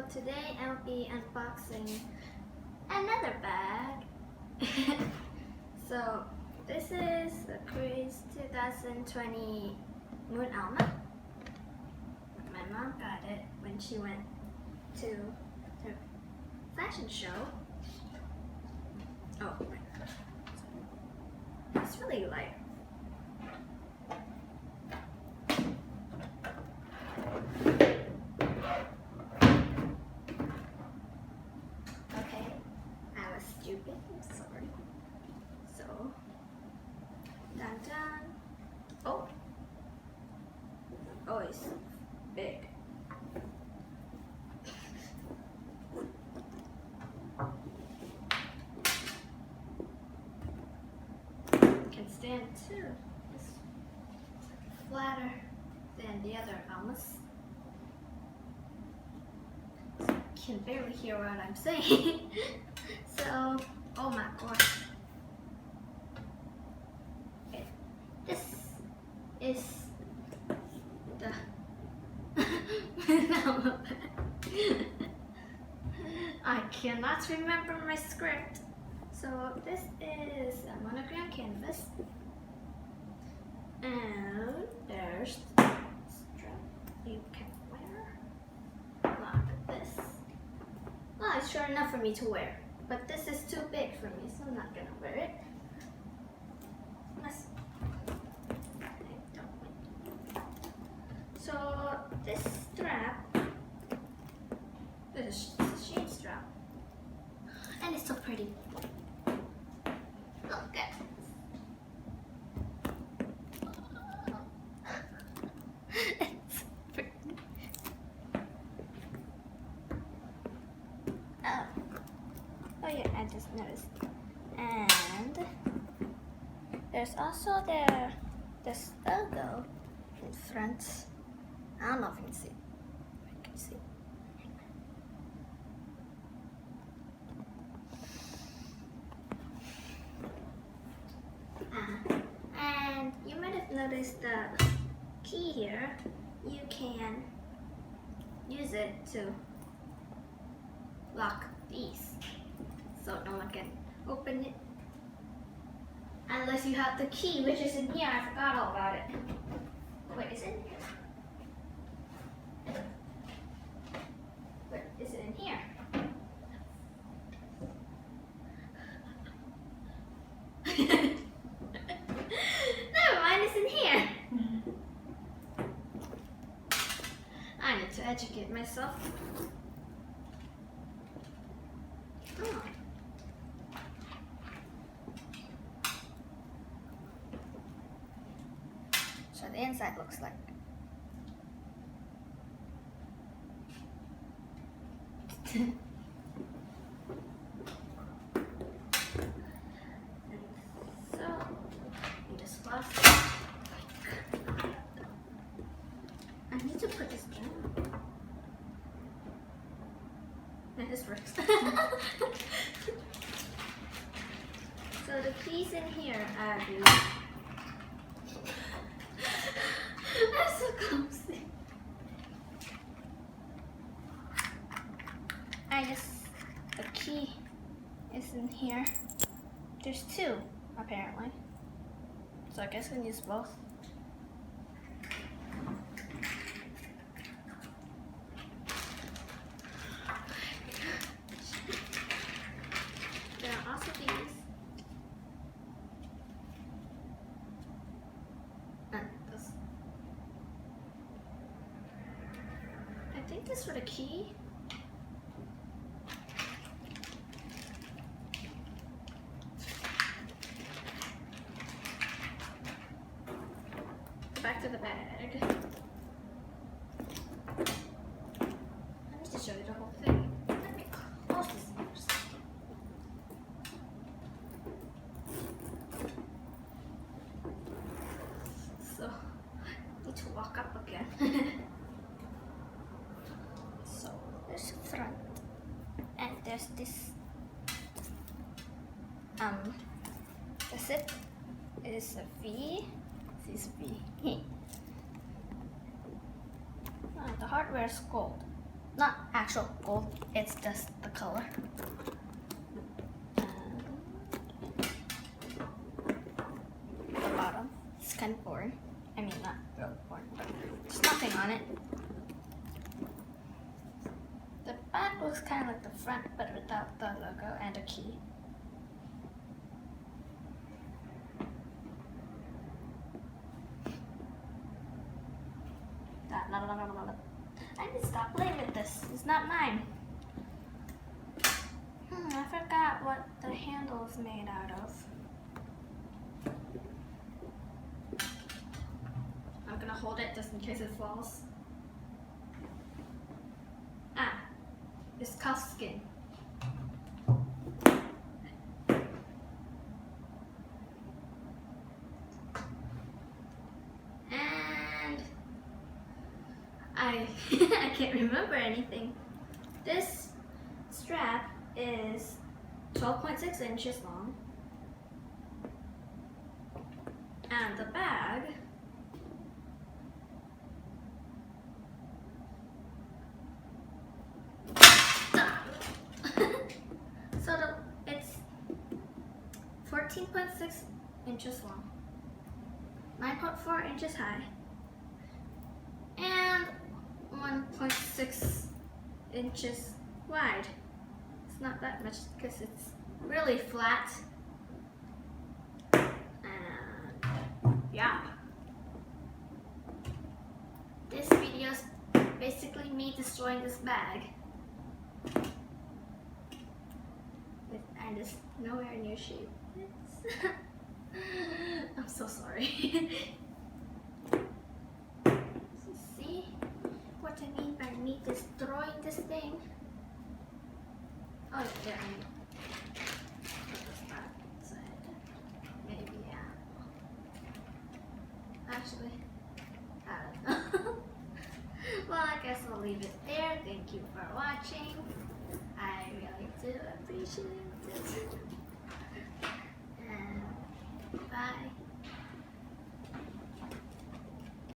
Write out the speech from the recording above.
today I'll be unboxing another bag. So this is the Cruise 2020 Moon Alma. My mom got it when she went to her fashion show. Oh my god. It's really light. Stupid, I'm sorry. So, dun dun. Oh, it's big. Can stand too. It's flatter than the other almas. Can barely hear what I'm saying. So, oh my gosh. This is the I cannot remember my script. So this is a monogram canvas. And there's the strap you can wear. Look at this. Well, it's short enough for me to wear. But this is too big for me, so I'm not gonna wear it. So this strap, this is a shade strap, and it's so pretty. Look at it's pretty. Oh yeah, I just noticed. And there's also this logo in front. I don't know if you can see. I can see. And you might have noticed the key here. You can use it to lock these, so no one can open it unless you have the key, which is in here. I forgot all about it. Wait, is it in here? Wait, is it in here? Never mind, it's in here. I need to educate myself. Oh. So the inside looks like. So in this plastic, I need to put this down. And this works. So the keys in here are I'm so clumsy. The key is in here. There's two, apparently. So I guess we can use both. There are also these. And this. I think this for the key. Back to the bag. I need to show you the whole thing. Let me close this first. So, I need to walk up again. So, there's the front. And there's this. The zip is a V. This V. The hardware is gold. Not actual gold. It's just the color. The bottom. It's kind of boring. I mean, not real boring, but there's nothing on it. The back looks kind of like the front, but without the logo and a key. I need to stop playing with this. It's not mine. I forgot what the handle is made out of. I'm gonna hold it just in case it falls. It's cuff skin. And I can't remember anything. This strap is 12.6 inches long. And the bag it's 14.6 inches long, 9.4 inches high, and 1.6 inches wide. It's not that much because it's really flat. And yeah. This video is basically me destroying this bag. And it's nowhere near shape. I'm so sorry. See what I mean by me destroying this thing? Oh, yeah, I know. Put this back inside. Maybe, yeah. Actually, I don't know. Well, I guess I'll leave it there. Thank you for watching. I really do appreciate it. And bye.